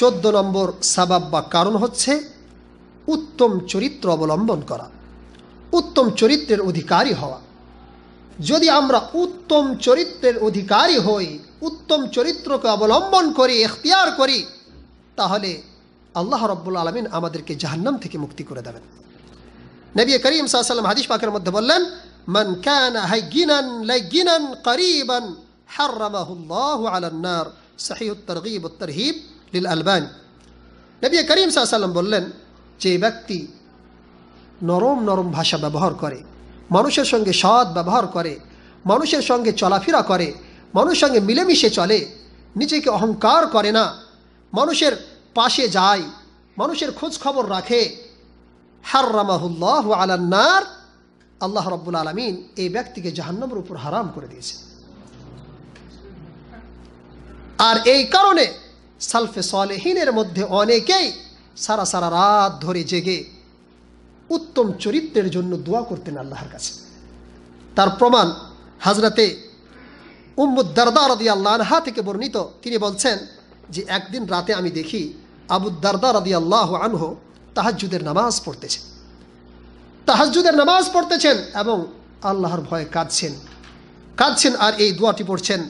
14 নম্বর সাবাব বা কারণ হচ্ছে উত্তম চরিত্র অবলম্বন করা, উত্তম চরিত্রের অধিকারী হওয়া। যদি আমরা উত্তম চরিত্রের অধিকারী হই, উত্তম চরিত্রকে অবলম্বন করি, ইখতিয়ার করি, তাহলে আল্লাহ রাব্বুল আলামিন আমাদেরকে জাহান্নাম থেকে মুক্তি করে দেবেন। নবী করিম সাল্লাল্লাহু আলাইহি ওয়াসাল্লাম হাদিস পাকের মধ্যে বললেন, মান কানা হাইয়িনান লাইয়িনান করিবান হারামাহুল্লাহু আলান নার, সহিহুত তারগীব ওয়াত তারহিব লিল আলবানী। নবী করিম সাল্লাল্লাহু আলাইহি ওয়াসাল্লাম বললেন, যে ব্যক্তি নরম নরম ভাষা ব্যবহার করে, মানুষের সঙ্গে সৎ ব্যবহার করে, মানুষের সঙ্গে চলাফেরা করে, মানুষের সঙ্গে মিলেমিশে চলে, নিজেকে অহংকার করে না, মানুষের পাশে যায়, মানুষের খোঁজ খবর রাখে, হারামাহুল্লাহু আলান নার, আল্লাহ রাব্বুল আলামিন এই ব্যক্তিকে জাহান্নামের উপর হারাম করে দিয়েছে। আর এই কারণে সালফে সালেহিনের মধ্যে অনেকেই সারা সারা রাত ধরে জেগে উত্তম চরিত্রের জন্য দোয়া করতেন আল্লাহর কাছে। তার প্রমাণ হযরতে উম্মু দারদা রাদিয়াল্লাহু আনহা থেকে বর্ণিত। তিনি বলছেন যে একদিন রাতে আমি দেখি আবু দারদা রাদিয়াল্লাহু আনহু তাহাজ্জুদের নামাজ পড়তেছেন, তাহাজ্জুদের নামাজ পড়তেছেন এবং আল্লাহর ভয়ে কাঁদছেন আর এই দোয়াটি পড়ছেন,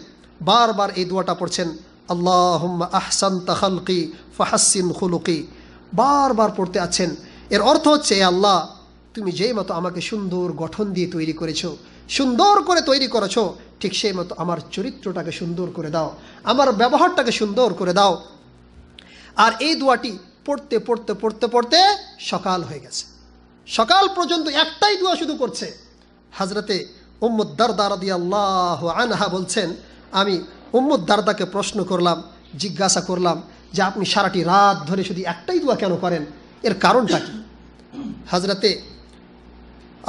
বারবার এই দোয়াটা পড়ছেন, আল্লাহুম্মা আহসানতা খালকি ফাহাসসিন খুলুকি, বারবার পড়তে আছেন। এর অর্থ হচ্ছে, আল্লাহ তুমি যেই মতো আমাকে সুন্দর গঠন দিয়ে তৈরি করেছো, সুন্দর করে তৈরি করেছো, ঠিক সেই মতো আমার চরিত্রটাকে সুন্দর করে দাও, আমার ব্যবহারটাকে সুন্দর করে দাও। আর এই দোয়াটি পড়তে পড়তে পড়তে পড়তে সকাল হয়ে গেছে। সকাল পর্যন্ত একটাই দোয়া শুধু করছে। হযরতে উম্মু দারদা রাদিয়াল্লাহু আনহা বলছেন, আমি উম্মু দারদাকে প্রশ্ন করলাম, জিজ্ঞাসা করলাম যে আপনি সারাটি রাত ধরে শুধু একটাই দোয়া কেন করেন, এর কারণটা কি? হযরতে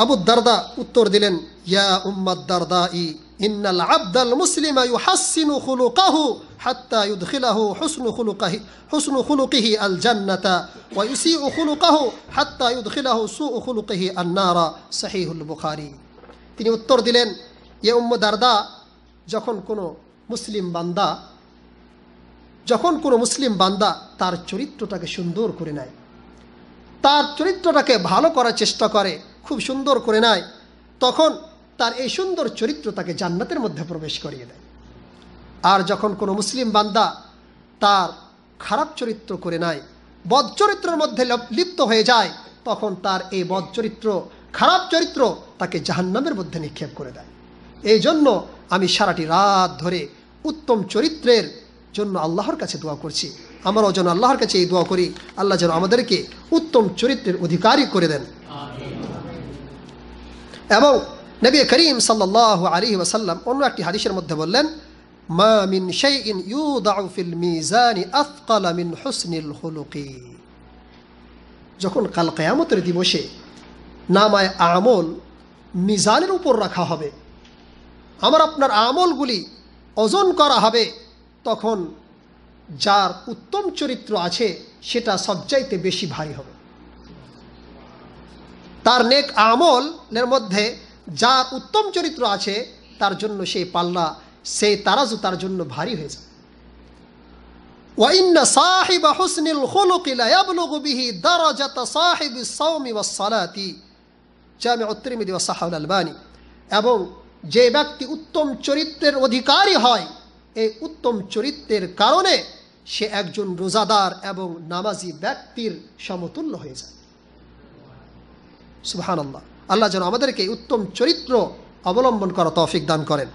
আবু দারদা উত্তর দিলেন, ইয়া উম্মাদ দারদাই ইন্নাল আবদাল মুসলিমা ইউহাসসিনু খুলুকাহু হাত্তা ইউদখিলাহু হুসনু খুলুকিহি আল জান্নাতা ওয়া ইউসিউ খুলুকাহু হাত্তা ইউদখিলাহু সুউ খুলুকিহি আন নারা, সহিহুল বুখারী। তিনি উত্তর দিলেন, ইয়া উম্মু দারদা, যখন কোনো মুসলিম বান্দা তার চরিত্রটাকে সুন্দর করে নেয়, তার চরিত্রটাকে ভালো করার চেষ্টা করে, খুব সুন্দর করে নেয়, তখন তার এই সুন্দর চরিত্র তাকে জান্নাতের মধ্যে প্রবেশ করিয়ে দেয়। আর যখন কোনো মুসলিম বান্দা তার খারাপ চরিত্র করে নেয়, বদ চরিত্রের মধ্যে লিপ্ত হয়ে যায়, তখন তার এই বদ চরিত্র, খারাপ চরিত্র তাকে জাহান্নামের মধ্যে নিক্ষেপ করে দেয়। এই জন্য আমি সারাটি রাত ধরে উত্তম চরিত্রের জন্য আল্লাহর কাছে দোয়া করছি। আমরাও যেন আল্লাহর কাছে এই দোয়া করি, আল্লাহ যেন আমাদেরকে উত্তম চরিত্রের অধিকারী করে দেন। এবং নবী করিম সাল্লাল্লাহু আলাইহি ওয়াসাল্লাম অন্য একটি হাদিসের মধ্যে বললেন, মা মিন শাইইন ইউদাউ ফিল মিজানি আথকালা মিন হুসনিল খুলুকি। যখন কাল কিয়ামতের দিবসে নামায়ে আমল মিজানের উপর রাখা হবে, আমার আপনার আমলগুলি ওজন করা হবে, তখন যার উত্তম চরিত্র আছে সেটা সবচাইতে বেশি ভারী হবে। তার নেক আমলের মধ্যে যার উত্তম চরিত্র আছে তার জন্য সেই পাল্লা, সেই তারাজু তার জন্য ভারী হয়ে যায়। ওয়া ইন্না সাহিবা হুসনিল খুলুকি লা ইয়াবলুগু বিহি দারাজাতা সাহিবিস সাওমি ওয়াস সালাতি, জামিউত তিরমিজি ওয়া সাহাহুল আলবানী। এবং যে ব্যক্তি উত্তম চরিত্রের অধিকারী হয়, এই উত্তম চরিত্রের কারণে সে একজন রোজাদার এবং নামাজি ব্যক্তির সমতুল্য হয়ে যায়। সুবহানাল্লাহ। আল্লাহ যেন আমাদেরকে উত্তম চরিত্র অবলম্বন করা তৌফিক দান করেন।